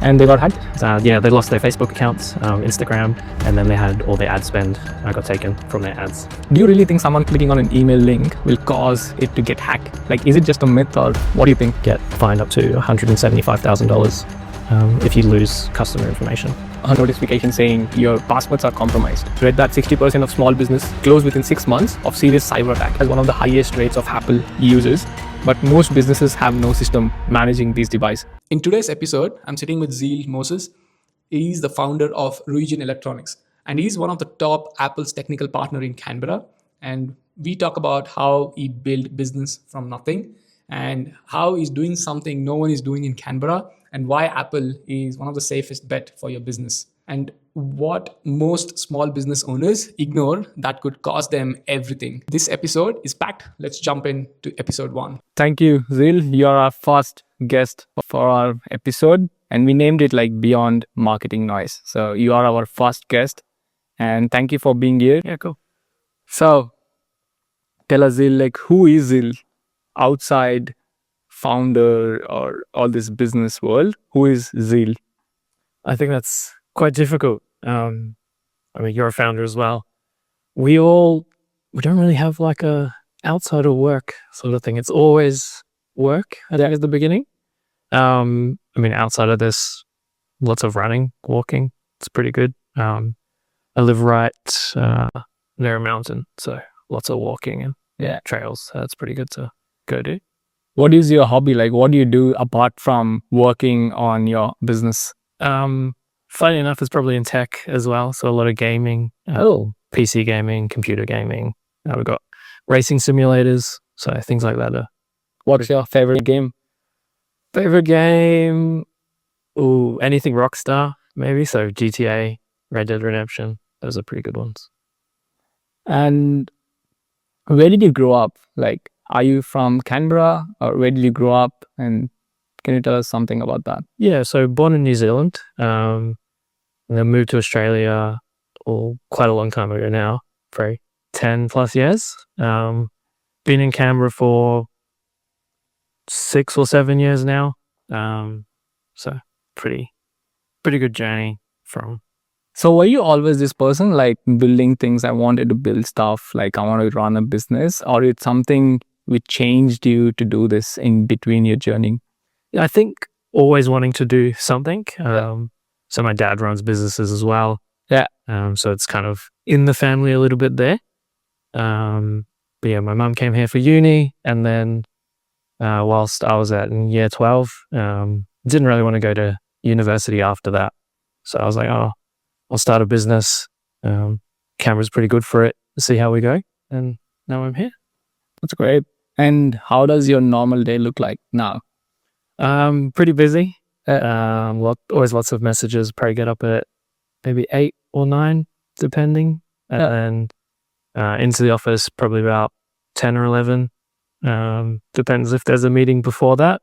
and they got hacked? Yeah, they lost their Facebook accounts, Instagram, and then they had all their ad spend got taken from their ads. Do you really think someone clicking on an email link will cause it to get hacked? Like, is it just a myth, or what do you think? Get fined up to $175,000 if you lose customer information. A notification saying your passwords are compromised. Read that 60% of small business close within 6 months of serious cyber attack, has one of the highest rates of Apple users. But most businesses have no system managing these devices. In today's episode, I'm sitting with Zeal Moses. He's the founder of Ryujin Electronics, and he's one of the top Apple's technical partner in Canberra. And we talk about how he built business from nothing and how he's doing something no one is doing in Canberra, and why Apple is one of the safest bet for your business, and what most small business owners ignore that could cost them everything. This episode is packed. Let's jump into episode 1. Thank you, Zeal. You're our first guest for our episode, and we named it like Beyond Marketing Noise. So you are our first guest, and thank you for being here. Yeah, cool. So tell us, Zeal, like, who is Zeal outside founder or all this business world? Who is Zeal? I think that's quite difficult. I mean, you're a founder as well. We don't really have like a outside of work sort of thing. It's always work at the beginning. I mean, outside of this, lots of running, walking. It's pretty good. I live right near a mountain, so lots of walking and trails. That's pretty good to go do. What is your hobby? Like, what do you do apart from working on your business? Funny enough, it's probably in tech as well. So a lot of gaming, PC gaming, computer gaming. We've got racing simulators, so things like that. What's your favorite game? Favorite game? Ooh, anything Rockstar, maybe. So GTA, Red Dead Redemption. Those are pretty good ones. And where did you grow up? Like, are you from Canberra, or where did you grow up? And can you tell us something about that? Yeah, so born in New Zealand, and then moved to Australia quite a long time ago now, probably 10 plus years. Been in Canberra for 6 or 7 years now. So pretty good journey from. So were you always this person, like building things? I wanted to build stuff, like I want to run a business, or it's something which changed you to do this in between your journey? I think always wanting to do something. So my dad runs businesses as well. Yeah. So it's kind of in the family a little bit there. But yeah, my mum came here for uni, and then whilst I was in year 12, didn't really want to go to university after that. So I was like, I'll start a business. Canberra's pretty good for it. See how we go. And now I'm here. That's great. And how does your normal day look like now? Pretty busy. Always lots of messages. Probably get up at maybe 8 or 9, depending. And into the office probably about 10 or 11. Depends if there's a meeting before that.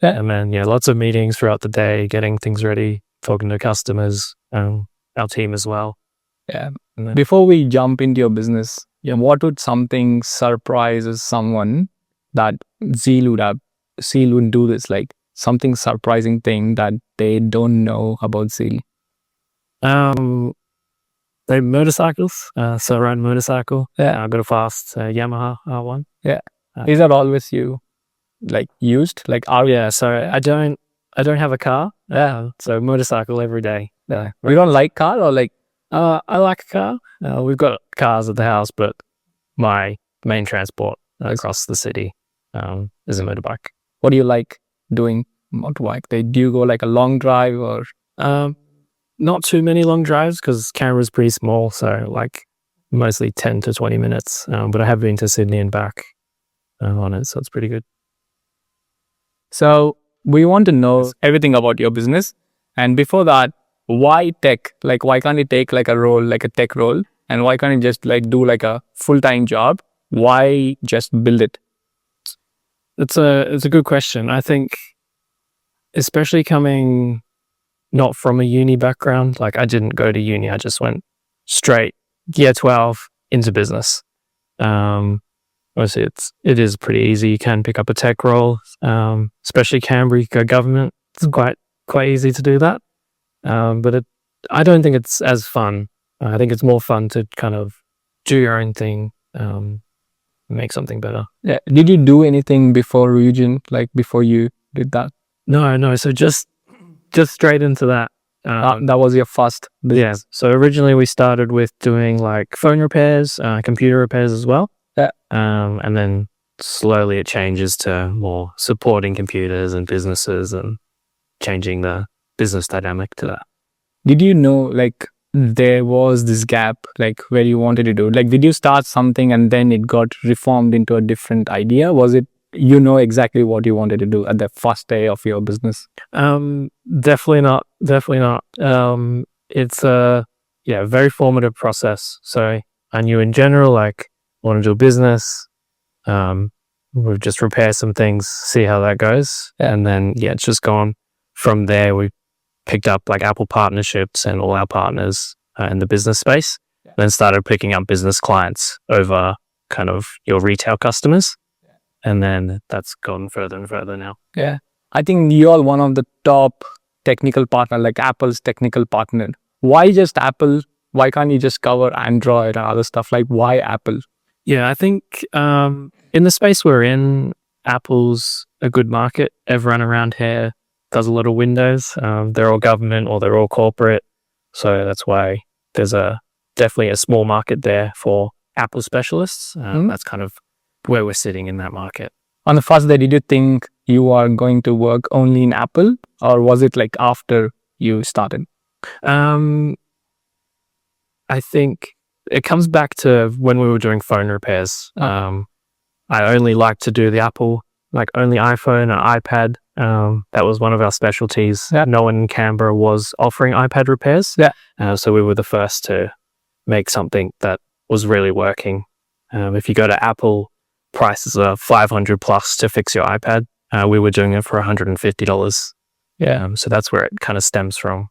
Yeah. And then, lots of meetings throughout the day, getting things ready, talking to customers, our team as well. Yeah. Before we jump into your business, what would something surprise someone that Zeal would do this, like something surprising thing that they don't know about Zeal? They motorcycles. So I ride a motorcycle. Yeah. I got a fast Yamaha R1. Yeah. Is that always you like used? Like, so I don't have a car. Yeah. So motorcycle every day. Yeah. You don't like car, or like? I like a car. We've got cars at the house, but my main transport across the city is a motorbike. What do you like doing motorbike? Do you go like a long drive, or? Not too many long drives because Canberra's pretty small, so like mostly 10 to 20 minutes. But I have been to Sydney and back on it, so it's pretty good. So we want to know everything about your business, and before that, why tech? Like, why can't you take like a role, like a tech role, and why can't you just like do like a full-time job? Why just build it? It's a good question. I think, especially coming not from a uni background, like I didn't go to uni. I just went straight year 12 into business. Obviously, it is pretty easy. You can pick up a tech role, especially Canberra government. It's quite quite easy to do that. But I don't think it's as fun. I think it's more fun to kind of do your own thing, make something better. Yeah. Did you do anything before Ryujin, like before you did that? No. So just straight into that. That was your first business. Yeah. So originally we started with doing like phone repairs, computer repairs as well. Yeah. And then slowly it changes to more supporting computers and businesses and changing the business dynamic to that. Did you know like there was this gap like where you wanted to do? Like did you start something and then it got reformed into a different idea? Was it exactly what you wanted to do at the first day of your business? Definitely not. It's a very formative process. So I knew in general like I want to do a business. We've just repair some things, see how that goes, and then it's just gone from there. We picked up like Apple partnerships and all our partners in the business space. Then started picking up business clients over kind of your retail customers. And then that's gone further and further now. Yeah. I think you're one of the top technical partner, like Apple's technical partner. Why just Apple? Why can't you just cover Android and other stuff? Like why Apple? Yeah, I think in the space we're in, Apple's a good market. Everyone around here does a lot of Windows. They're all government or they're all corporate. So that's why there's definitely a small market there for Apple specialists. That's kind of where we're sitting in that market. On the first day, did you think you are going to work only in Apple, or was it like after you started? I think it comes back to when we were doing phone repairs. I only like to do the Apple, like only iPhone and iPad. That was one of our specialties. Yeah. No one in Canberra was offering iPad repairs. Yeah. So we were the first to make something that was really working. If you go to Apple, prices are $500 plus to fix your iPad. We were doing it for $150. Yeah. So that's where it kind of stems from.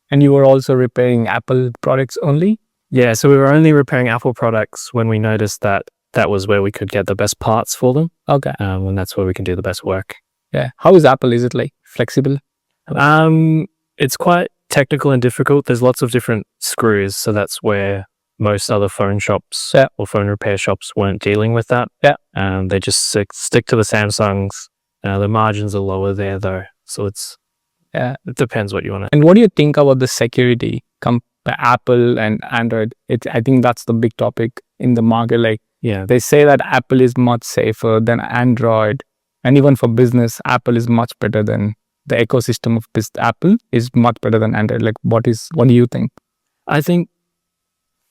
And you were also repairing Apple products only? Yeah, so we were only repairing Apple products when we noticed that that was where we could get the best parts for them. Okay. And that's where we can do the best work. Yeah. How is Apple? Is it like flexible? It's quite technical and difficult. There's lots of different screws. So that's where most other phone shops or phone repair shops weren't dealing with that. Yeah. They just stick to the Samsungs. The margins are lower there though. So it depends what you want to. And what do you think about the security Apple and Android? I think that's the big topic in the market. Like they say that Apple is much safer than Android. And even for business, Apple is much better than the ecosystem of Apple is much better than Android. Like what do you think? I think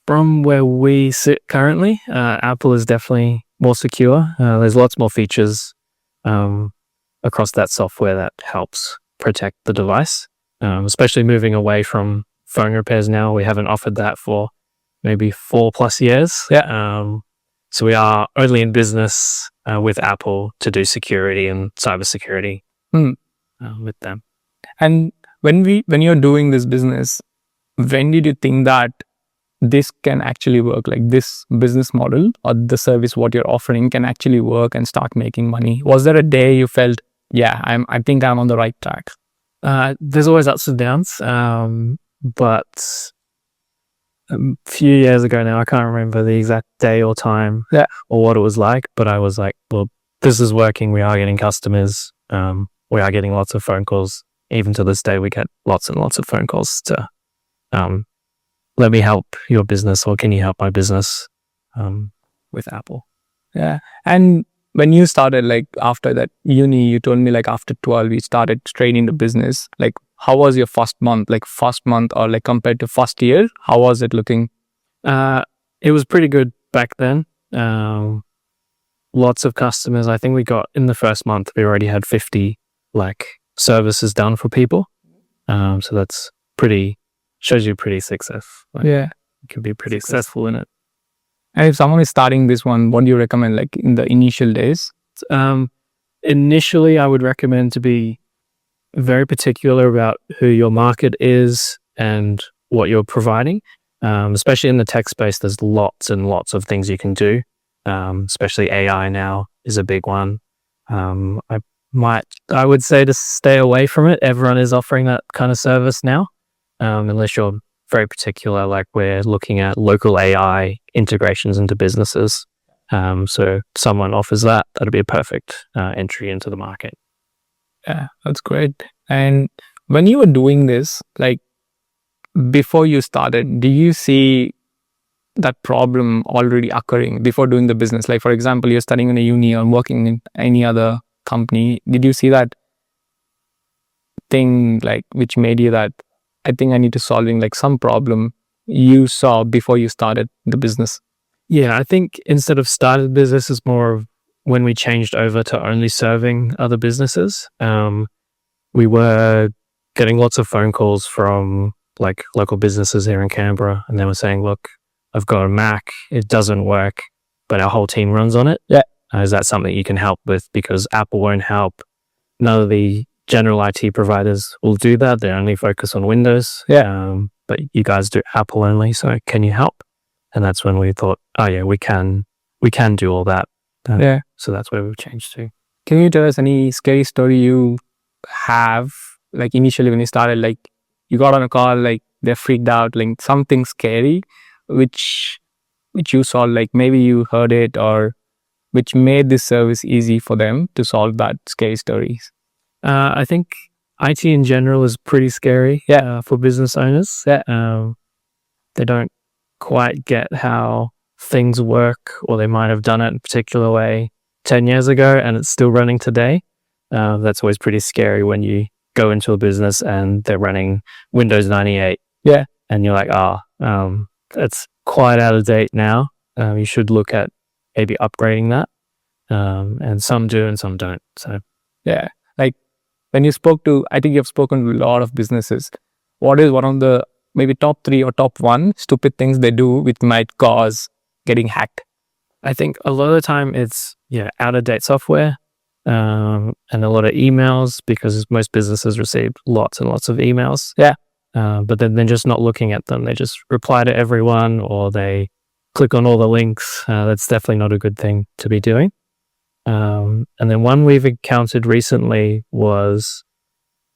from where we sit currently, Apple is definitely more secure. There's lots more features across that software that helps protect the device, especially moving away from phone repairs now. We haven't offered that for maybe 4+ years. Yeah. So we are only in business with Apple to do security and cybersecurity with them. And when you're doing this business, when did you think that this can actually work? Like this business model or the service what you're offering can actually work and start making money? Was there a day you felt, I think I'm on the right track? There's always ups and downs, but a few years ago now, I can't remember the exact day or time or what it was like, but I was like, well, this is working. We are getting customers. We are getting lots of phone calls. Even to this day, we get lots and lots of phone calls to let me help your business, or can you help my business with Apple? Yeah. And when you started, like after that uni, you told me like after 12, you started straight into business. Like how was your first month or like compared to first year? How was it looking? It was pretty good back then. Lots of customers. I think we got in the first month, we already had 50 like services done for people. So that's shows you pretty success. Like, you can be pretty successful in it. And if someone is starting this one, what do you recommend like in the initial days? Initially, I would recommend to be very particular about who your market is and what you're providing. Especially in the tech space, there's lots and lots of things you can do. Especially AI now is a big one. I I would say to stay away from it. Everyone is offering that kind of service now, unless you're very particular, like we're looking at local AI integrations into businesses. So someone offers that, that'd be a perfect entry into the market. Yeah, that's great. And when you were doing this, like before you started, do you see that problem already occurring before doing the business? Like, for example, you're studying in a uni or working in any other company. Did you see that thing, like, which made you that, I think I need to solving like some problem you saw before you started the business? Yeah, I think instead of started business is more of when we changed over to only serving other businesses. We were getting lots of phone calls from like local businesses here in Canberra, and they were saying, look, I've got a Mac, it doesn't work, but our whole team runs on it. Yeah. Is that something you can help with? Because Apple won't help. None of the general IT providers will do that. They only focus on Windows. Yeah. But you guys do Apple only, so can you help? And that's when we thought, oh yeah, we can do all that. Yeah. So that's where we've changed to. Can you tell us any scary story you have, like initially when you started, like you got on a call, like they're freaked out, like something scary, which you saw, like maybe you heard it, or which made this service easy for them to solve that scary stories? I think IT in general is pretty scary. Yeah. For business owners. Yeah. They don't quite get how things work, or they might have done it in a particular way 10 years ago and it's still running today. That's always pretty scary when you go into a business and they're running Windows 98. Yeah. And you're like, that's quite out of date now. You should look at maybe upgrading that. And some do and some don't. So yeah, like when you spoke to, I think you've spoken to a lot of businesses. What is one of the maybe top 3 or top 1 stupid things they do which might cause getting hacked? I think a lot of the time it's out of date software, and a lot of emails, because most businesses receive lots and lots of emails. Yeah. But then they're just not looking at them. They just reply to everyone, or they click on all the links. That's definitely not a good thing to be doing. And then one we've encountered recently was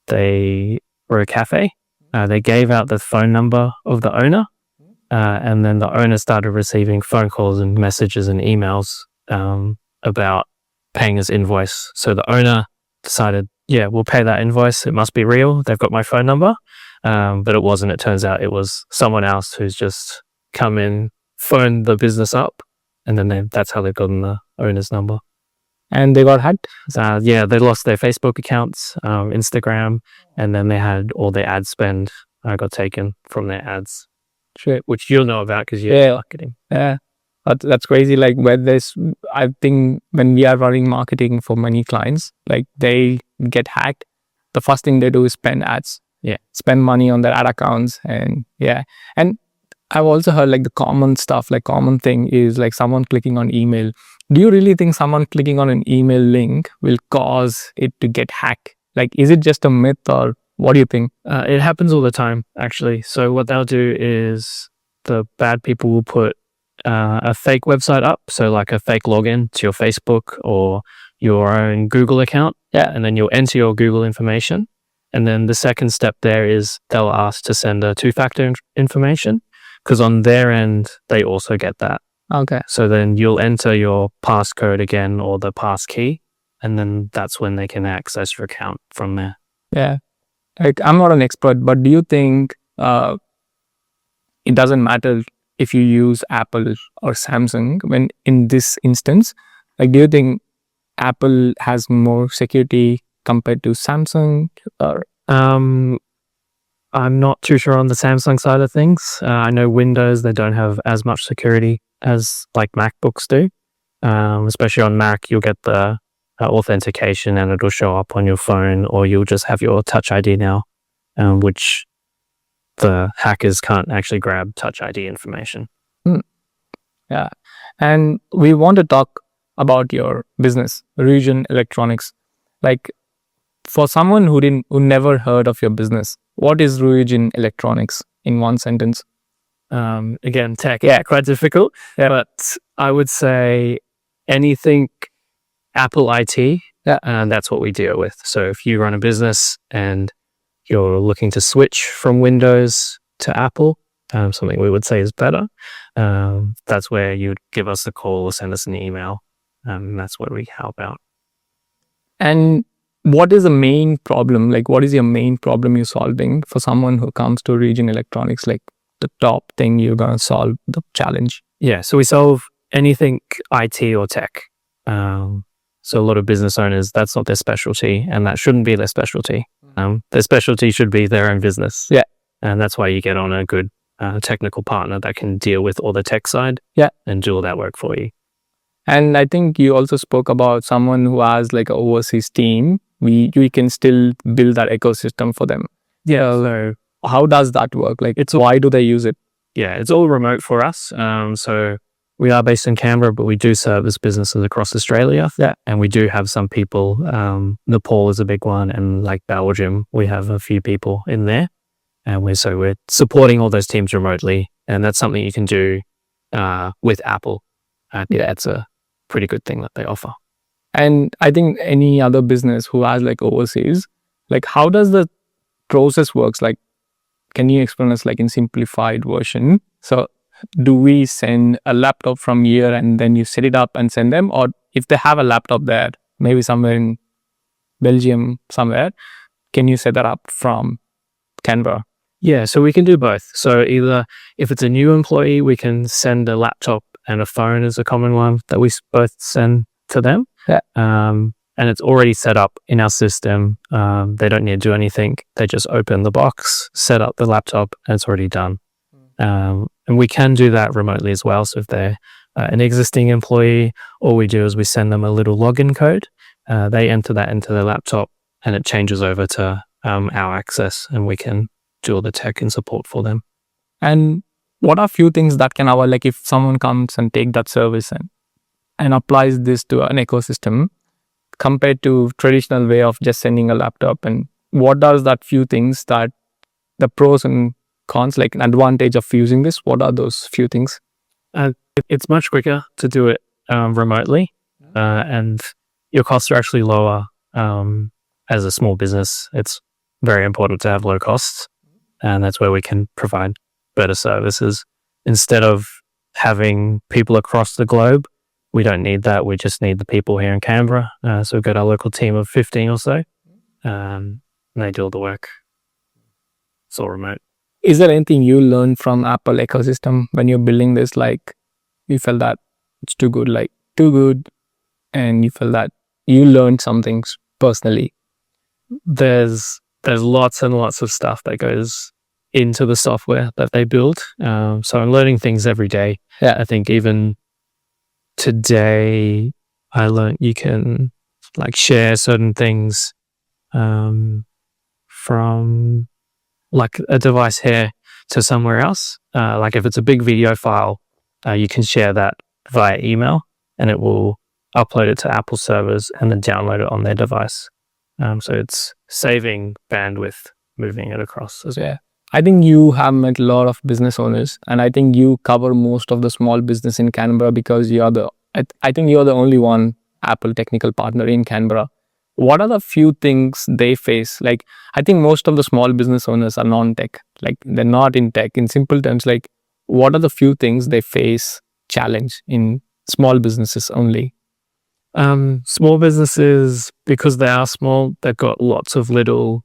they were a cafe. They gave out the phone number of the owner, and then the owner started receiving phone calls and messages and emails about paying his invoice. So the owner decided, we'll pay that invoice. It must be real. They've got my phone number. But it wasn't. It turns out it was someone else who's just come in, phoned the business up, and then that's how they've gotten the owner's number. And they got hacked? They lost their Facebook accounts, Instagram, and then they had all their ad spend got taken from their ads. Sure. Which you'll know about because you're marketing. Yeah. That's crazy. Like I think when we are running marketing for many clients, like they get hacked, the first thing they do is spend ads. Yeah. Spend money on their ad accounts. And and I've also heard like the common stuff, like common thing is like someone clicking on email. Do you really think someone clicking on an email link will cause it to get hacked? Like, is it just a myth, or what do you think? It happens all the time, actually. So what they'll do is the bad people will put a fake website up. So like a fake login to your Facebook or your own Google account. Yeah. And then you'll enter your Google information. And then the second step there is they'll ask to send a 2-factor information, because on their end, they also get that. Okay. So then you'll enter your passcode again, or the pass key, and then that's when they can access your account from there. Yeah. Like, I'm not an expert, but do you think it doesn't matter if you use Apple or Samsung when in this instance? Like, do you think Apple has more security compared to Samsung? Or I'm not too sure on the Samsung side of things. I know Windows, they don't have as much security as like MacBooks do. Especially on Mac, you'll get the authentication and it'll show up on your phone, or you'll just have your Touch ID now, which the hackers can't actually grab Touch ID information. Yeah. And we want to talk about your business, Ryujin Electronics. Like, for someone who never heard of your business, what is Ryujin Electronics in one sentence? Again, tech, quite difficult. Yeah. But I would say anything Apple IT, and that's what we deal with. So if you run a business and you're looking to switch from Windows to Apple, something we would say is better, that's where you'd give us a call or send us an email. And that's what we help out. And what is the main problem? Like, what is your main problem you're solving for someone who comes to Ryujin Electronics? Like, the top thing you're going to solve, the challenge? Yeah, so we solve anything IT or tech. So a lot of business owners, that's not their specialty, and that shouldn't be their specialty. Their specialty should be their own business. Yeah. And that's why you get on a good technical partner that can deal with all the tech side, and do all that work for you. And I think you also spoke about someone who has like an overseas team. We can still build that ecosystem for them. Yeah. So how does that work? Like, why do they use it? Yeah, it's all remote for us. So we are based in Canberra, but we do service businesses across Australia. Yeah. And we do have some people, Nepal is a big one, and like Belgium, we have a few people in there. And we're supporting all those teams remotely. And that's something you can do with Apple. It's a pretty good thing that they offer. And I think any other business who has like overseas, like how does the process works? Like, can you explain us like in simplified version? So do we send a laptop from here and then you set it up and send them? Or if they have a laptop there, maybe somewhere in Belgium somewhere, can you set that up from Canberra? Yeah, so we can do both. So either if it's a new employee, we can send a laptop, and a phone is a common one that we both send to them. Yeah. And it's already set up in our system. They don't need to do anything. They just open the box, set up the laptop, and it's already done. And we can do that remotely as well. So if they're an existing employee, all we do is we send them a little login code. They enter that into their laptop, and it changes over to our access, and we can do all the tech and support for them. And what are few things that can like if someone comes and take that service and applies this to an ecosystem compared to traditional way of just sending a laptop, and what does that few things that the pros and cons, like an advantage of using this, what are those few things? It's much quicker to do it remotely, and your costs are actually lower. As a small business, it's very important to have low costs, and that's where we can provide better services. Instead of having people across the globe, we don't need that. We just need the people here in Canberra. So we've got our local team of 15 or so, and they do all the work. It's all remote. Is there anything you learned from Apple ecosystem when you're building this? Like, you felt that it's too good, and you felt that you learned some things personally? There's lots and lots of stuff that goes into the software that they build. So I'm learning things every day. Yeah. I think even today I learned you can like share certain things from like a device here to somewhere else. Like if it's a big video file, you can share that via email, and it will upload it to Apple servers and then download it on their device. So it's saving bandwidth, moving it across as well. Yeah. I think you have met a lot of business owners, and I think you cover most of the small business in Canberra because I think you're the only one Apple technical partner in Canberra. What are the few things they face? Like, I think most of the small business owners are non-tech, like they're not in tech. In simple terms, like what are the few things they face challenge in small businesses only? Small businesses, because they are small, they've got lots of little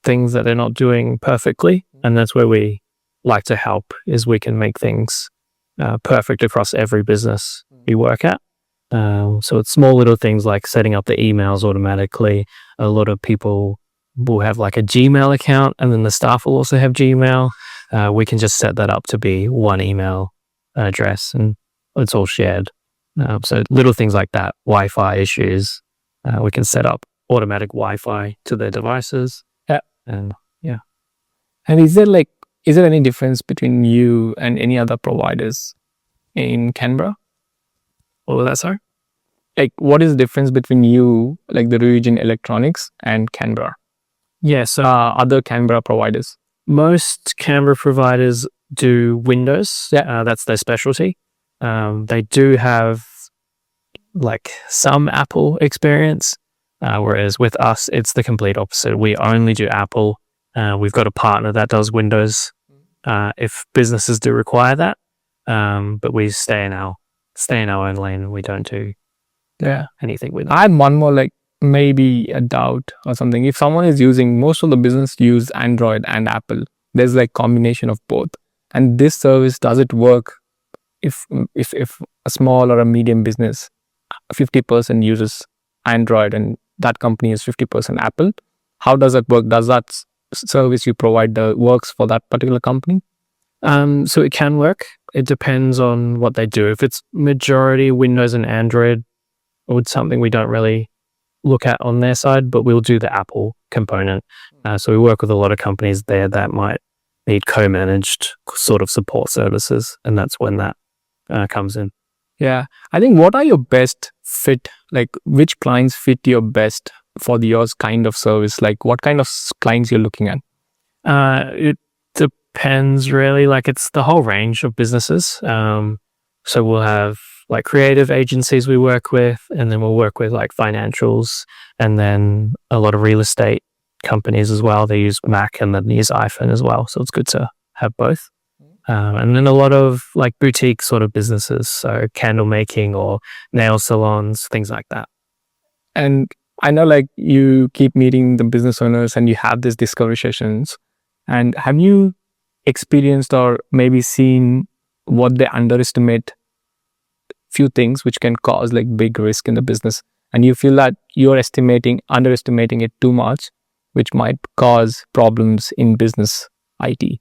things that they're not doing perfectly, and that's where we like to help, is we can make things perfect across every business we work at. So it's small little things like setting up the emails automatically. A lot of people will have like a Gmail account, and then the staff will also have Gmail. We can just set that up to be one email address, and it's all shared. So little things like that, Wi-Fi issues, we can set up automatic Wi-Fi to their devices. Yeah. And yeah. And is there any difference between you and any other providers in Canberra? What was that, sorry? Like, what is the difference between you, like the Ryujin Electronics, and Canberra? Yeah, so Other Canberra providers. most Canberra providers do Windows. That's their specialty. They do have like some Apple experience, whereas with us, it's the complete opposite. We only do Apple. We've got a partner that does Windows if businesses do require that, but we stay in our own lane and we don't do anything with it. I have one more, like maybe a doubt or something. If someone is using, most of the business use Android and Apple, there's like combination of both. And this service, does it work if a small or a medium business, 50% uses Android and that company is 50% Apple? How does that work? Does that service you provide works for that particular company? So it can work. It depends on what they do. If it's majority Windows and Android, it's something we don't really look at on their side, but we'll do the Apple component. So we work with a lot of companies there that might need co-managed sort of support services, and that's when that comes in. Yeah, I think what are your best fit? Like, which clients fit your best for yours kind of service? Like, what kind of clients you're looking at? It depends really. Like, it's the whole range of businesses. So we'll have like creative agencies we work with, and then we'll work with like financials, and then a lot of real estate companies as well. They use Mac and then they use iPhone as well. So it's good to have both. And then a lot of like boutique sort of businesses, so candle making or nail salons, things like that. And I know like you keep meeting the business owners and you have these discovery sessions. And have you experienced or maybe seen what they underestimate few things which can cause like big risk in the business, and you feel that you're underestimating it too much, which might cause problems in business IT?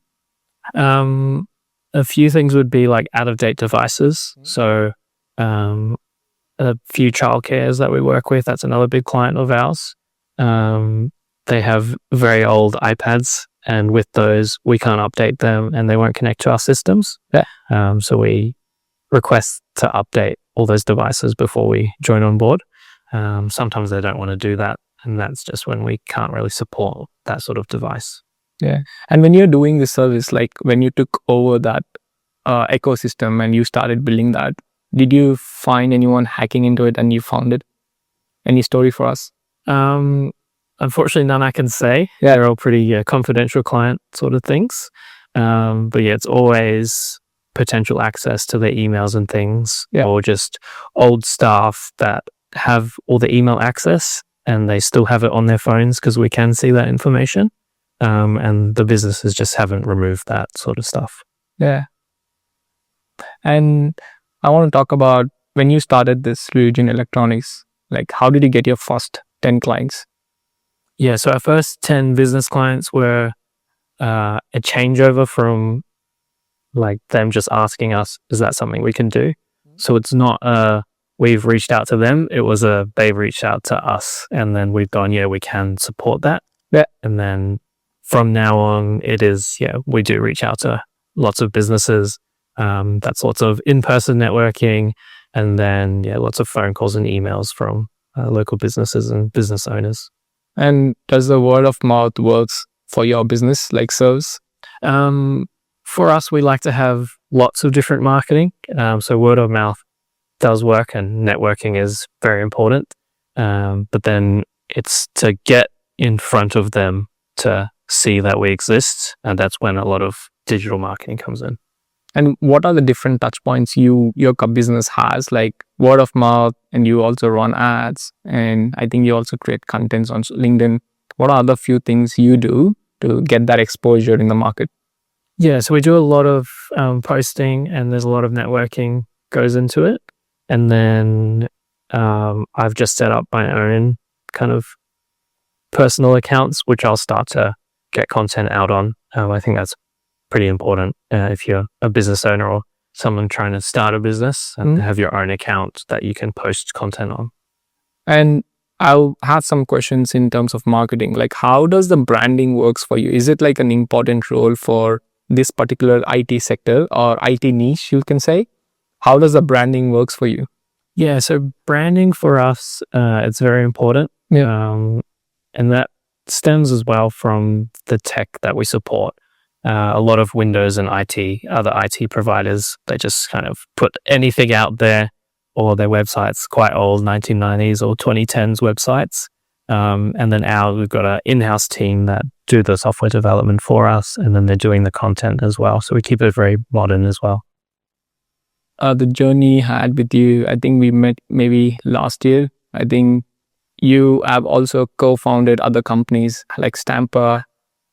A few things would be like out-of-date devices. So a few childcares that we work with, that's another big client of ours. They have very old iPads, and with those, we can't update them and they won't connect to our systems. So we request to update all those devices before we join on board. Sometimes they don't want to do that, and that's just when we can't really support that sort of device. Yeah. And when you're doing this service, like when you took over that ecosystem and you started building that, did you find anyone hacking into it and you found it? Any story for us? Unfortunately, none I can say. They're all pretty confidential client sort of things. But yeah, it's always potential access to their emails and things, or just old staff that have all the email access and they still have it on their phones because we can see that information. And the businesses just haven't removed that sort of stuff. Yeah. And I want to talk about when you started this Ryujin Electronics, like how did you get your first 10 clients? Yeah, so our first 10 business clients were a changeover from like them just asking us, is that something we can do? So it's not we've reached out to them. It was they've reached out to us, and then we've gone, yeah, we can support that. Yeah. And then from now on, it is, we do reach out to lots of businesses. That's lots of in-person networking, and then lots of phone calls and emails from local businesses and business owners. And does the word of mouth works for your business, like serves? For us, we like to have lots of different marketing. So word of mouth does work, and networking is very important. But then it's to get in front of them to see that we exist. And that's when a lot of digital marketing comes in. And what are the different touch points your business has, like word of mouth, and you also run ads, and I think you also create contents on LinkedIn. What are the few things you do to get that exposure in the market? Yeah, so we do a lot of posting, and there's a lot of networking goes into it. And then I've just set up my own kind of personal accounts, which I'll start to get content out on. I think that's pretty important if you're a business owner or someone trying to start a business, and have your own account that you can post content on. And I'll have some questions in terms of marketing. Like, how does the branding works for you? Is it like an important role for this particular IT sector or IT niche, you can say? How does the branding works for you? Yeah, so branding for us, it's very important. And that stems as well from the tech that we support. A lot of Windows and other IT providers, they just kind of put anything out there, or their websites quite old, 1990s or 2010s websites. And then we've got an in-house team that do the software development for us, and then they're doing the content as well. So we keep it very modern as well. The journey I had with you, I think we met maybe last year. I think you have also co-founded other companies like Stampr,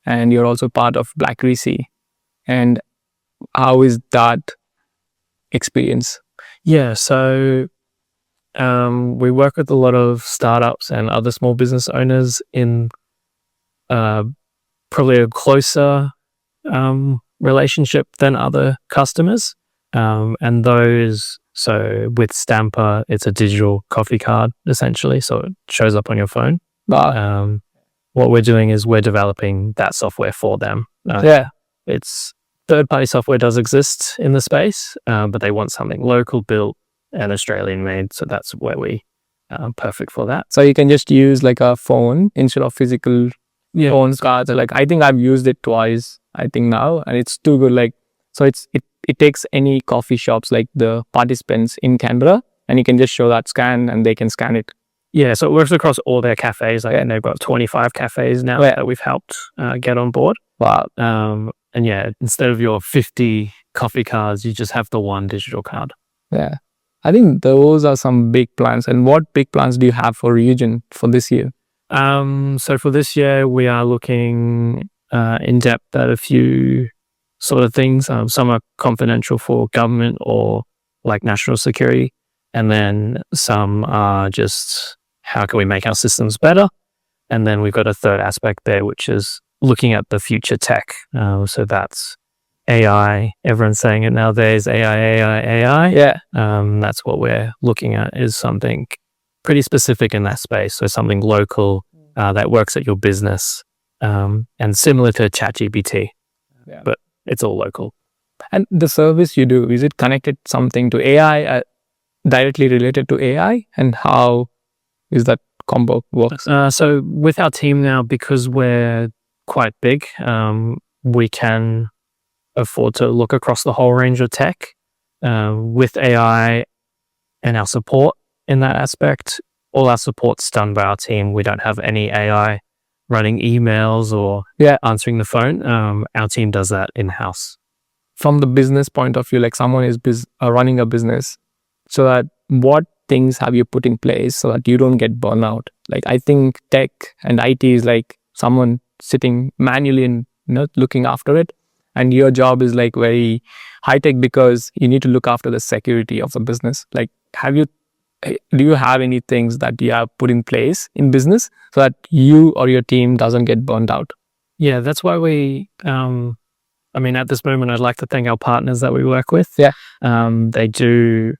and you're also part of Blackberry. And how is that experience? Yeah, so we work with a lot of startups and other small business owners in probably a closer relationship than other customers. And those, so with Stampr, it's a digital coffee card essentially, so it shows up on your phone. What we're doing is we're developing that software for them. It's third-party software does exist in the space, but they want something local built and Australian made, so that's where we perfect for that. So you can just use like a phone instead of physical phone cards. Like I think I've used it twice, I think now, and it's too good. Like so it takes any coffee shops like the participants in Canberra, and you can just show that scan and they can scan it. Yeah, so it works across all their cafes. And they've got 25 cafes now that we've helped get on board. Wow. And yeah, instead of your 50 coffee cards, you just have the one digital card. Yeah. I think those are some big plans. And what big plans do you have for Ryujin for this year? So for this year, we are looking in depth at a few sort of things. Some are confidential for government or like national security. And then some are just how can we make our systems better? And then we've got a third aspect there, which is looking at the future tech. So that's AI. Everyone's saying it nowadays, AI. Yeah. That's what we're looking at, is something pretty specific in that space. So something local that works at your business and similar to ChatGPT, but it's all local. And the service you do, is it connected something to AI, directly related to AI? And how is that combo works? So with our team now, because we're quite big, we can afford to look across the whole range of tech with AI and our support in that aspect. All our support's done by our team. We don't have any AI running emails or answering the phone. Our team does that in-house. From the business point of view, like someone is running a business, so that what things have you put in place so that you don't get burnout? Like I think tech and IT is like someone sitting manually and looking after it, and your job is like very high tech because you need to look after the security of the business. Like do you have any things that you have put in place in business so that you or your team doesn't get burned out? Yeah, that's why we at this moment I'd like to thank our partners that we work with. They do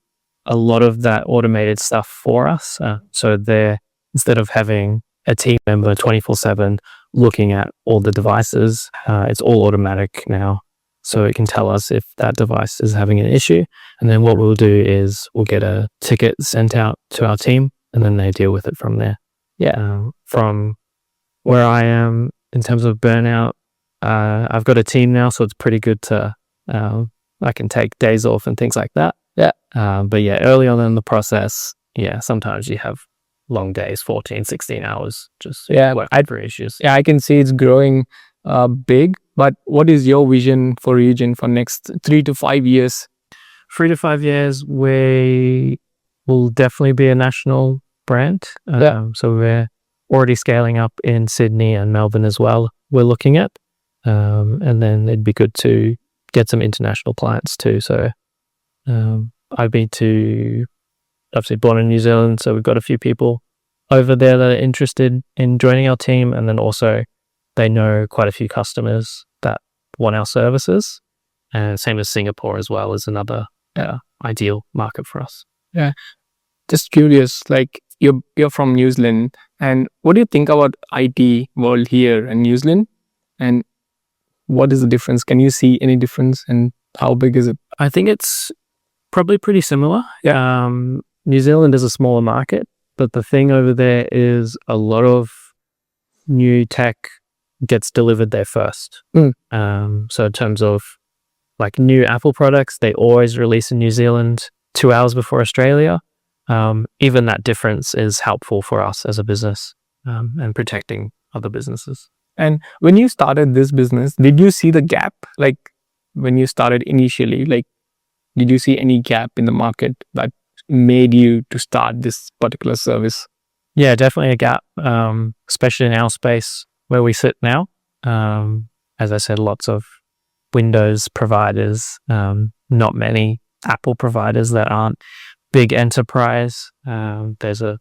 a lot of that automated stuff for us. So they're, instead of having a team member 24/7 looking at all the devices, it's all automatic now. So it can tell us if that device is having an issue. And then what we'll do is we'll get a ticket sent out to our team, and then they deal with it from there. From where I am in terms of burnout, I've got a team now, so it's pretty good to, I can take days off and things like that. But early on in the process, sometimes you have long days, 14, 16 hours, just work for issues. I can see it's growing big, but what is your vision for Ryujin for next 3 to 5 years? 3 to 5 years, we will definitely be a national brand. So we're already scaling up in Sydney and Melbourne as well, we're looking at. And then it'd be good to get some international clients too. So I've been obviously born in New Zealand, so we've got a few people over there that are interested in joining our team, and then also they know quite a few customers that want our services, and same as Singapore as well is another ideal market for us. Just curious, like you're from New Zealand, and what do you think about IT world here in New Zealand, and what is the difference? Can you see any difference, and how big is it? I think it's probably pretty similar. New Zealand is a smaller market, but the thing over there is a lot of new tech gets delivered there first. So in terms of like new Apple products, they always release in New Zealand 2 hours before Australia. even that difference is helpful for us as a business, and protecting other businesses. And when you started this business, did you see the gap? Like when you started initially, like did you see any gap in the market that made you to start this particular service? Yeah, definitely a gap, especially in our space where we sit now. As I said, lots of Windows providers, not many Apple providers that aren't big enterprise. There's a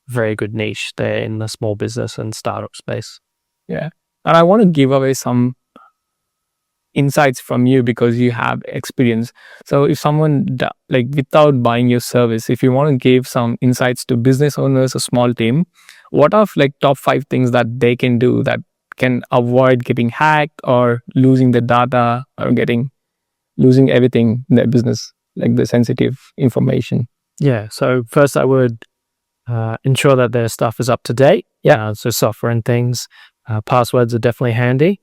very good niche there in the small business and startup space. Yeah. And I want to give away some insights from you because you have experience. So if someone like without buying your service, if you want to give some insights to business owners, a small team, what are like top 5 things that they can do that can avoid getting hacked or losing the data or losing everything in their business, like the sensitive information? Yeah. So first I would ensure that their stuff is up to date. Yeah. So software and things, passwords are definitely handy.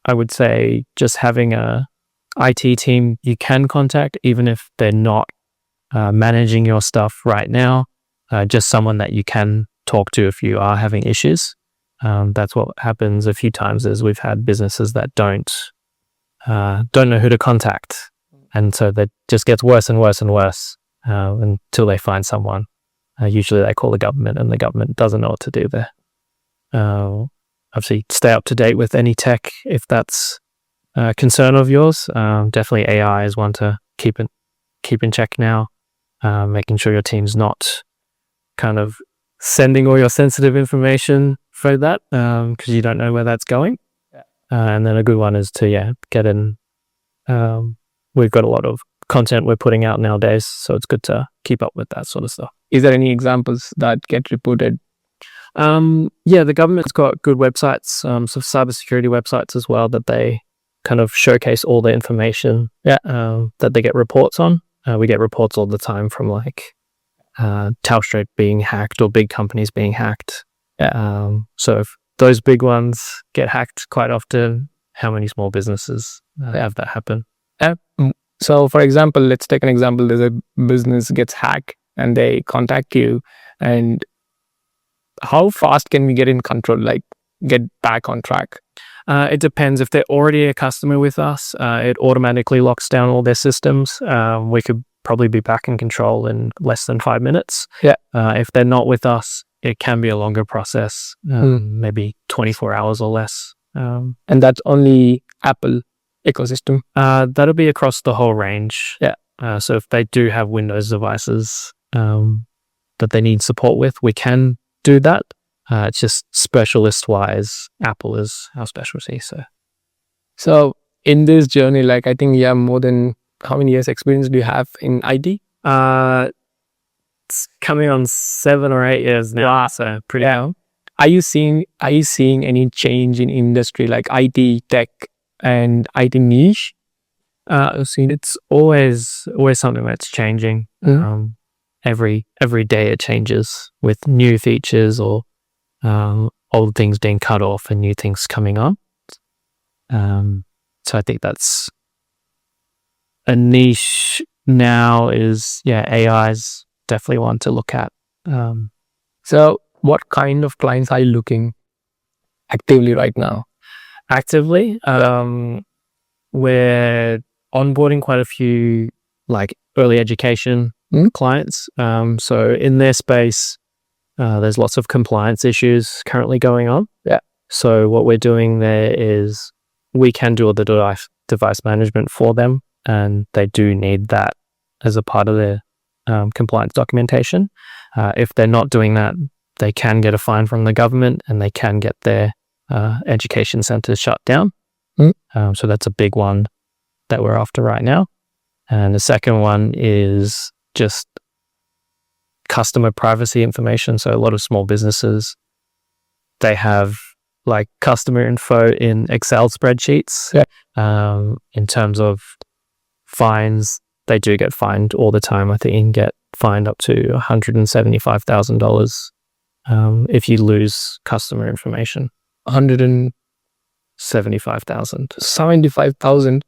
I would say just having a IT team you can contact, even if they're not managing your stuff right now, just someone that you can talk to if you are having issues. That's what happens a few times is we've had businesses that don't know who to contact. And so that just gets worse and worse and worse until they find someone. Usually they call the government and the government doesn't know what to do there. Obviously, stay up to date with any tech if that's a concern of yours. Definitely AI is one to keep in check now. Making sure your team's not kind of sending all your sensitive information for that because you don't know where that's going. Yeah. And then a good one is to get in. We've got a lot of content we're putting out nowadays, so it's good to keep up with that sort of stuff. Is there any examples that get reported? The government's got good websites, some cybersecurity websites as well that they kind of showcase all the information that they get reports on. We get reports all the time from like Telstra being hacked or big companies being hacked. So if those big ones get hacked quite often, how many small businesses have that happen? So for example, let's take an example. There's a business gets hacked and they contact you, and how fast can we get in control, like get back on track? It depends. If they're already a customer with us, it automatically locks down all their systems. We could probably be back in control in less than 5 minutes. If they're not with us, it can be a longer process, maybe 24 hours or less. And that's only Apple ecosystem? That'll be across the whole range. So if they do have Windows devices that they need support with, we can do that. It's just specialist wise, Apple is our specialty. So in this journey, like I think you have more than how many years experience do you have in IT? It's coming on 7 or 8 years now. Wow. So pretty. Yeah. Are you seeing any change in industry like IT tech and IT niche? It's always something that's changing. Every day it changes with new features or old things being cut off and new things coming on. So I think that's a niche now is, AI is definitely one to look at. So what kind of clients are you looking actively right now? Actively, we're onboarding quite a few like early education clients. So in their space, there's lots of compliance issues currently going on. So what we're doing there is we can do all the device management for them, and they do need that as a part of their compliance documentation. If they're not doing that, they can get a fine from the government and they can get their education centers shut down. So that's a big one that we're after right now. And the second one is just customer privacy information. So a lot of small businesses, they have like customer info in Excel spreadsheets. In terms of fines, they do get fined all the time. I think you can get fined up to $175,000 if you lose customer information. 175,000.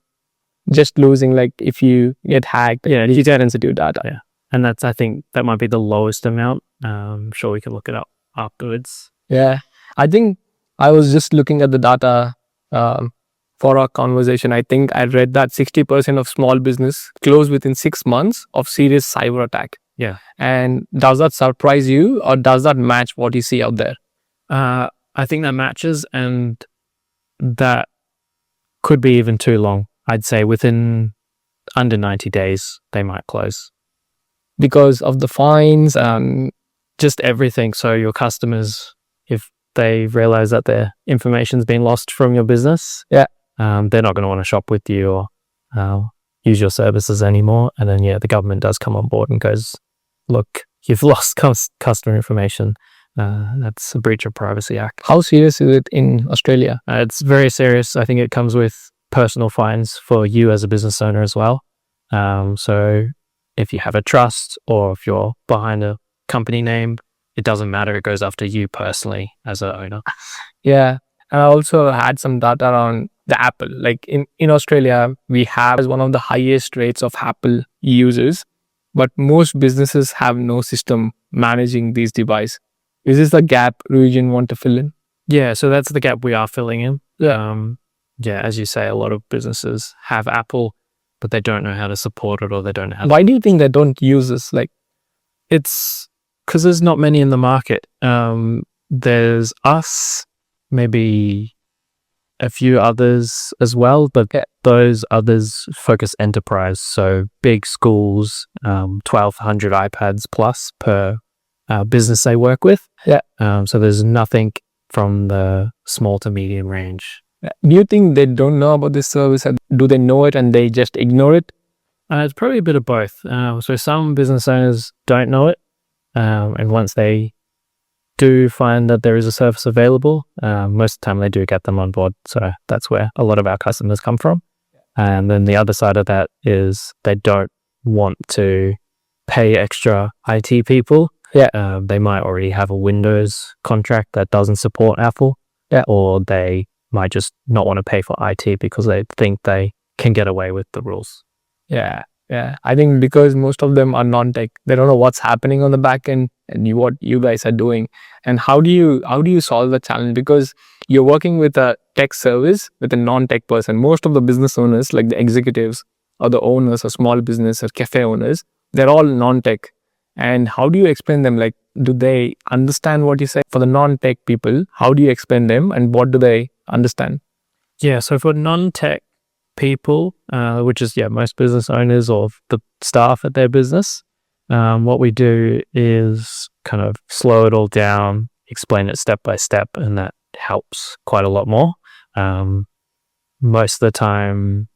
just losing, like if you get hacked, Yeah, you get sensitive data. Yeah. And I think that might be the lowest amount. I'm sure we can look it up afterwards. Yeah, I think I was just looking at the data for our conversation. I think I read that 60% of small business close within 6 months of serious cyber attack. Yeah. And does that surprise you, or does that match what you see out there? I think that matches, and that could be even too long. I'd say within under 90 days, they might close. Because of the fines and just everything. So your customers, if they realize that their information's been lost from your business, Yeah. They're not going to want to shop with you or use your services anymore. And then, the government does come on board and goes, look, you've lost customer information. That's a breach of Privacy Act. how serious is it in Australia? It's very serious. I think it comes with personal fines for you as a business owner as well. So if you have a trust or if you're behind a company name, it doesn't matter. It goes after you personally as an owner. Yeah. And I also had some data on the Apple. Like in Australia, we have one of the highest rates of Apple users, but most businesses have no system managing these devices. Is this the gap Ryujin want to fill in? Yeah, so that's the gap we are filling in. Yeah. As you say, a lot of businesses have Apple, but they don't know how to support it, or they don't know how to. Why do you think they don't use this? Like, It's because there's not many in the market. There's us, maybe a few others as well, but those others focus enterprise. So big schools, 1,200 iPads plus per business they work with. Yeah. So there's nothing from the small to medium range. do you think they don't know about this service? And do they know it and they just ignore it? It's probably a bit of both. So some business owners don't know it. And once they do find that there is a service available, most of the time they do get them on board. So that's where a lot of our customers come from. And then the other side of that is they don't want to pay extra IT people. Yeah. They might already have a Windows contract that doesn't support Apple. Yeah. Or they might just not want to pay for IT because they think they can get away with the rules. Yeah. I think because most of them are non-tech, they don't know what's happening on the back end and what you guys are doing. And how do you solve the challenge? Because you're working with a tech service with a non-tech person. Most of the business owners, like the executives or the owners or small business or cafe owners, they're all non-tech. And how do you explain them? Like, do they understand what you say? For the non-tech people, how do you explain them and what do they understand? Yeah, so for non-tech people, which is most business owners or the staff at their business, what we do is kind of slow it all down, explain it step by step, and that helps quite a lot more. Most of the time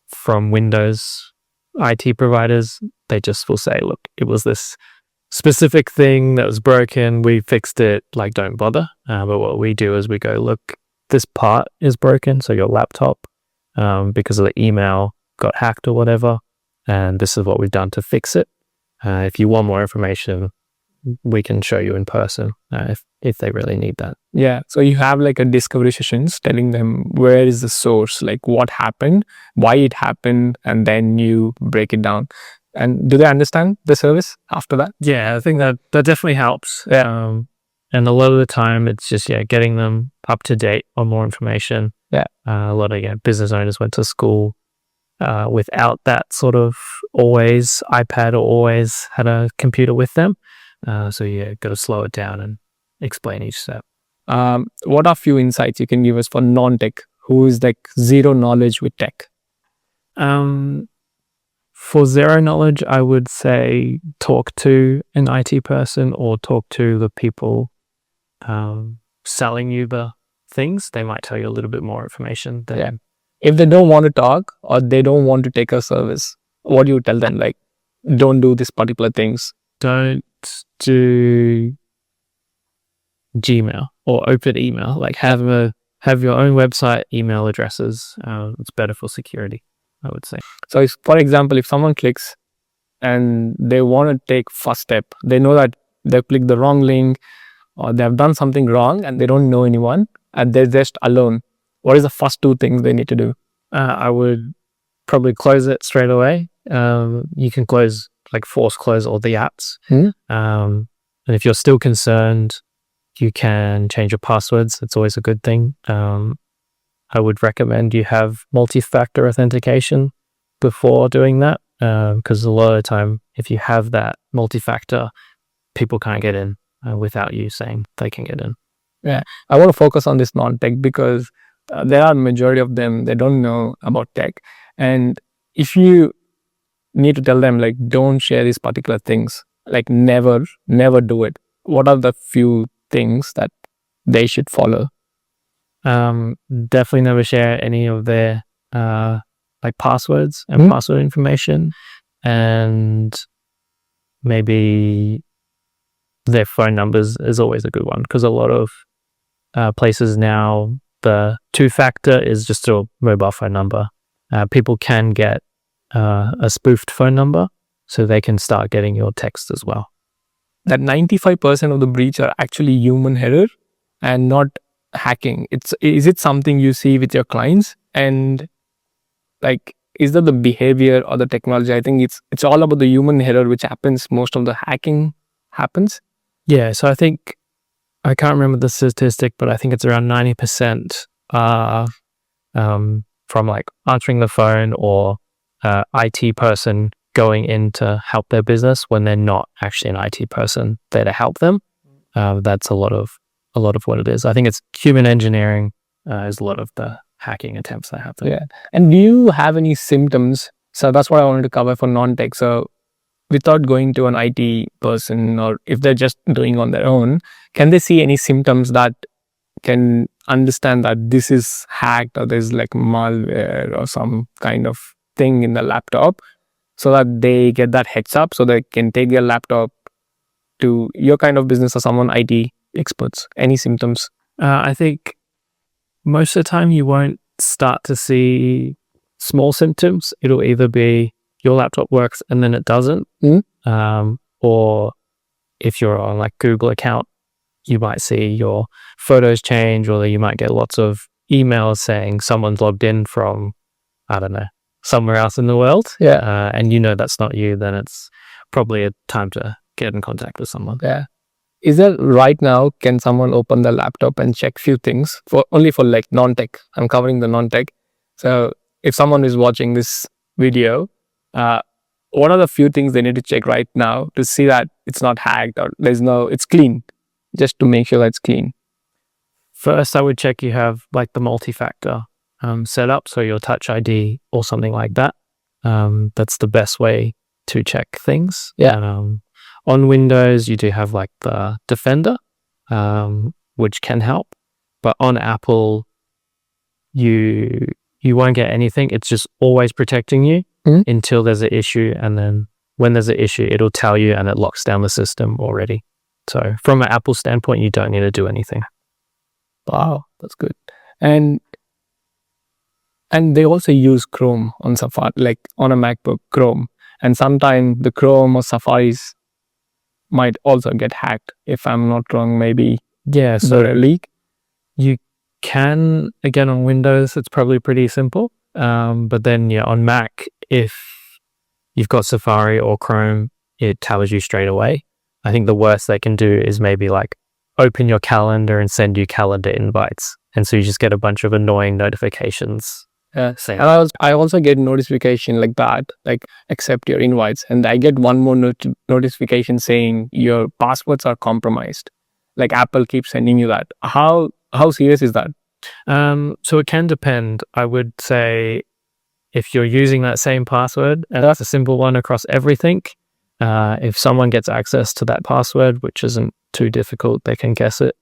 from Windows IT providers, they just will say, look, it was this specific thing that was broken, we fixed it, like, don't bother. But what we do is we go, look, this part is broken, so your laptop, because of the email, got hacked or whatever, and this is what we've done to fix it. If you want more information, we can show you in person if they really need that. Yeah. So you have like a discovery sessions telling them where is the source, like what happened, why it happened, and then you break it down. And do they understand the service after that? Yeah, I think that definitely helps. And a lot of the time it's just, getting them up to date on more information. Yeah. A lot of business owners went to school without that sort of always iPad or always had a computer with them. So got to slow it down and explain each step. What are few insights you can give us for non-tech who is like zero knowledge with tech? For zero knowledge, I would say talk to an IT person or talk to the people selling you the things. They might tell you a little bit more information than. If they don't want to talk or they don't want to take a service, what do you tell them? Like, don't do these particular things. Don't do Gmail or open email. Like, have your own website email addresses. It's better for security, I would say. So for example, if someone clicks and they want to take first step, they know that they've clicked the wrong link or they've done something wrong and they don't know anyone and they're just alone. What is the first two things they need to do? I would probably close it straight away. You can force close all the apps. And if you're still concerned, you can change your passwords. It's always a good thing. I would recommend you have multi-factor authentication before doing that, because a lot of the time, if you have that multi-factor, people can't get in without you saying they can get in. Yeah, I want to focus on this non-tech because there are majority of them, they don't know about tech. And if you need to tell them, like, don't share these particular things, like never do it, what are the few things that they should follow? Definitely never share any of their passwords and password information, and maybe their phone numbers is always a good one, because a lot of places now, the 2-factor is just a mobile phone number. People can get a spoofed phone number, so they can start getting your text as well. That 95% of the breach are actually human error and not hacking. Is it something you see with your clients? And like, is that the behavior or the technology? I think it's all about the human error, which happens. Most of the hacking happens. Yeah, so I think, I can't remember the statistic, but I think it's around 90% from like answering the phone or IT person going in to help their business when they're not actually an IT person there to help them. That's a lot of what it is. I think it's human engineering is a lot of the hacking attempts that happen. Yeah. And do you have any symptoms? So that's what I wanted to cover for non-tech. So without going to an IT person, or if they're just doing on their own, can they see any symptoms that can understand that this is hacked, or there's like malware or some kind of thing in the laptop, so that they get that heads up so they can take their laptop to your kind of business or someone IT experts? Any symptoms? I think most of the time you won't start to see small symptoms. It'll either be your laptop works and then it doesn't, or if you're on like Google account, you might see your photos change, or you might get lots of emails saying someone's logged in from, I don't know, somewhere else in the world. Yeah. And you know that's not you, then it's probably a time to get in contact with someone. Yeah. Is there right now, can someone open the laptop and check few things only for like non-tech? I'm covering the non-tech. So if someone is watching this video, what are the few things they need to check right now to see that it's not hacked, or it's clean, just to make sure that it's clean? First, I would check you have like the multi-factor set up, so your Touch ID or something like that. That's the best way to check things. Yeah. And, on Windows, you do have like the Defender, which can help, but on Apple, you won't get anything. It's just always protecting you until there's an issue, and then when there's an issue, it'll tell you and it locks down the system already. So from an Apple standpoint, you don't need to do anything. Wow, that's good. And they also use Chrome on Safari, like on a MacBook, Chrome. And sometimes the Chrome or Safaris might also get hacked, if I'm not wrong, maybe. Yeah, So a leak. you can, again, on Windows, it's probably pretty simple. But then, yeah, on Mac, if you've got Safari or Chrome, it tells you straight away. I think the worst they can do is maybe like open your calendar and send you calendar invites. And so you just get a bunch of annoying notifications. Yeah. And I also get notification like that, like accept your invites. And I get one more notification saying your passwords are compromised. Like Apple keeps sending you that. How serious is that? So it can depend. I would say if you're using that same password, and that's a simple one across everything, if someone gets access to that password, which isn't too difficult, they can guess it.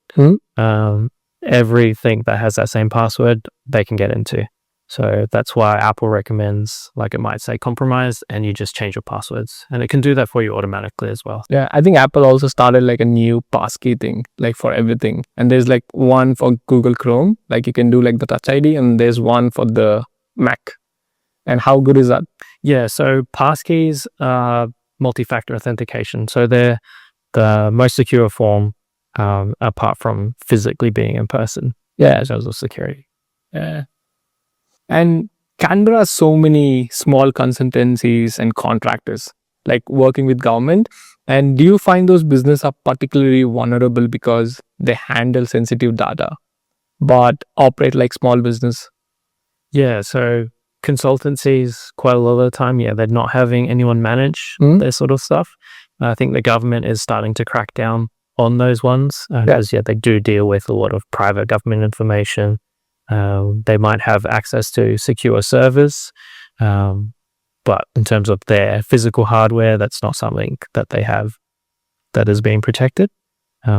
Everything that has that same password, they can get into. So that's why Apple recommends, like it might say compromised, and you just change your passwords, and it can do that for you automatically as well. Yeah, I think Apple also started like a new passkey thing, like for everything. And there's like one for Google Chrome, like you can do like the Touch ID, and there's one for the Mac. And how good is that? Yeah, so passkeys are multi-factor authentication. So they're the most secure form, apart from physically being in person. Yeah. In terms of security. Yeah. And Canberra has so many small consultancies and contractors like working with government. And do you find those business are particularly vulnerable because they handle sensitive data but operate like small business? Yeah, so consultancies, quite a lot of the time, they're not having anyone manage their sort of stuff. I think the government is starting to crack down on those ones because, they do deal with a lot of private government information. They might have access to secure servers, but in terms of their physical hardware, that's not something that they have that is being protected.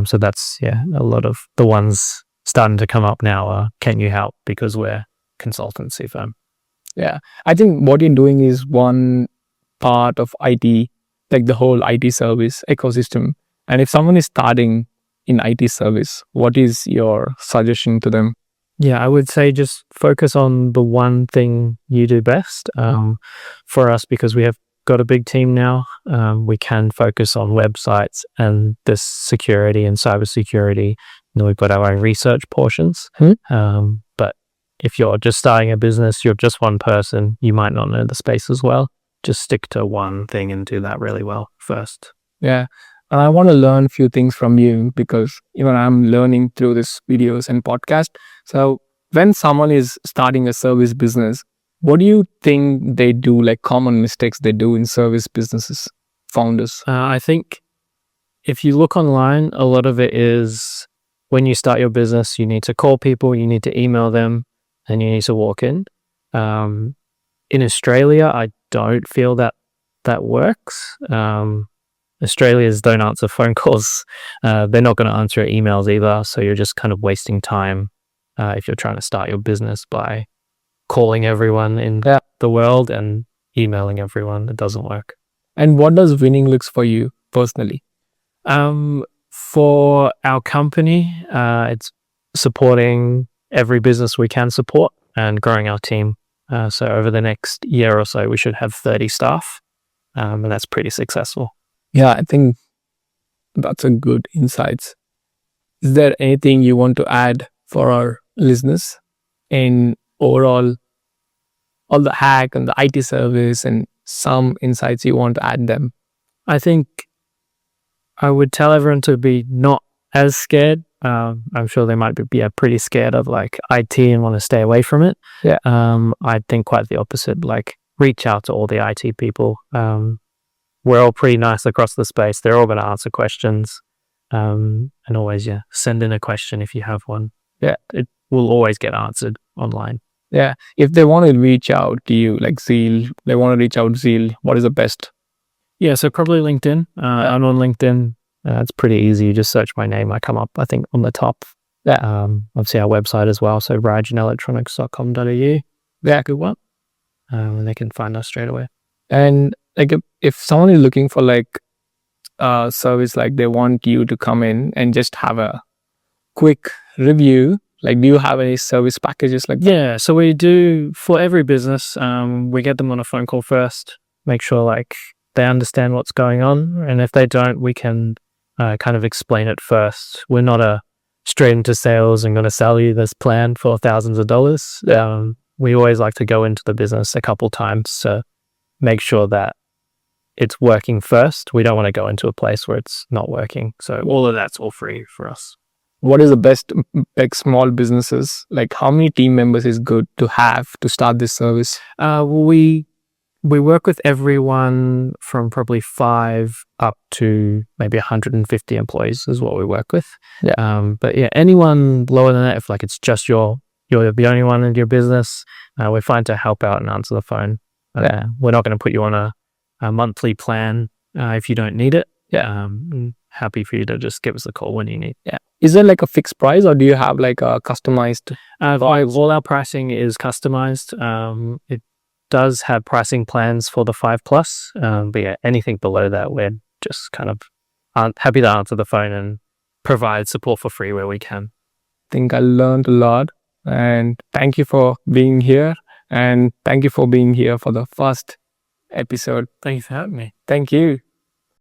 So that's, a lot of the ones starting to come up now are, can you help? Because we're consultancy firm. Yeah, I think what you're doing is one part of IT, like the whole IT service ecosystem. And if someone is starting in IT service, what is your suggestion to them? Yeah, I would say just focus on the one thing you do best. For us, because we have got a big team now, we can focus on websites and this security and cybersecurity. And then we've got our own research portions. But if you're just starting a business, you're just one person, you might not know the space as well. Just stick to one thing and do that really well first. Yeah. And I want to learn a few things from you because even I'm learning through these videos and podcast. So when someone is starting a service business, what do you think they do, like common mistakes they do in service businesses, founders? I think if you look online, a lot of it is when you start your business, you need to call people, you need to email them, and you need to walk in. In Australia, I don't feel that works. Australians don't answer phone calls. They're not going to answer emails either. So you're just kind of wasting time if you're trying to start your business by calling everyone in the world and emailing everyone. It doesn't work. And what does winning looks for you personally? For our company, it's supporting every business we can support and growing our team. So over the next year or so, we should have 30 staff, and that's pretty successful. Yeah, I think that's a good insights. Is there anything you want to add for our listeners in overall all the hack and the IT service and some insights you want to add them? I think I would tell everyone to be not as scared. I'm sure they might be pretty scared of like IT and want to stay away from it. Yeah. I think quite the opposite. Like reach out to all the IT people. We're all pretty nice across the space. They're all going to answer questions. And always, send in a question if you have one. Yeah, it will always get answered online. Yeah. If they want to reach out to you, like Zeal, they want to reach out to Zeal, what is the best? Yeah, so probably LinkedIn. I'm on LinkedIn. It's pretty easy. You just search my name. I come up, I think, on the top. Yeah. Obviously, our website as well. So ryujinelectronics.com.au. Yeah, good one. And they can find us straight away. And like if someone is looking for like a service, like they want you to come in and just have a quick review, like do you have any service packages like that? Yeah, so we do for every business. We get them on a phone call first, make sure like they understand what's going on, and if they don't, we can kind of explain it first. We're not a straight into sales and going to sell you this plan for thousands of dollars. We always like to go into the business a couple times to make sure that it's working first. We don't want to go into a place where it's not working. So all of that's all free for us. What is the best like small businesses? Like how many team members is good to have to start this service? We work with everyone from probably 5 up to maybe 150 employees is what we work with. Yeah. But anyone lower than that, if like it's just you're the only one in your business, we're fine to help out and answer the phone. We're not going to put you on a monthly plan if you don't need it. Happy for you to just give us a call when you need. Yeah. Is there like a fixed price or do you have like a customized? All our pricing is customized. It does have pricing plans for the 5+, but anything below that, we're just kind of happy to answer the phone and provide support for free where we can. I think I learned a lot, and thank you for being here, and thank you for being here for the first episode. Thank you for having me. Thank you.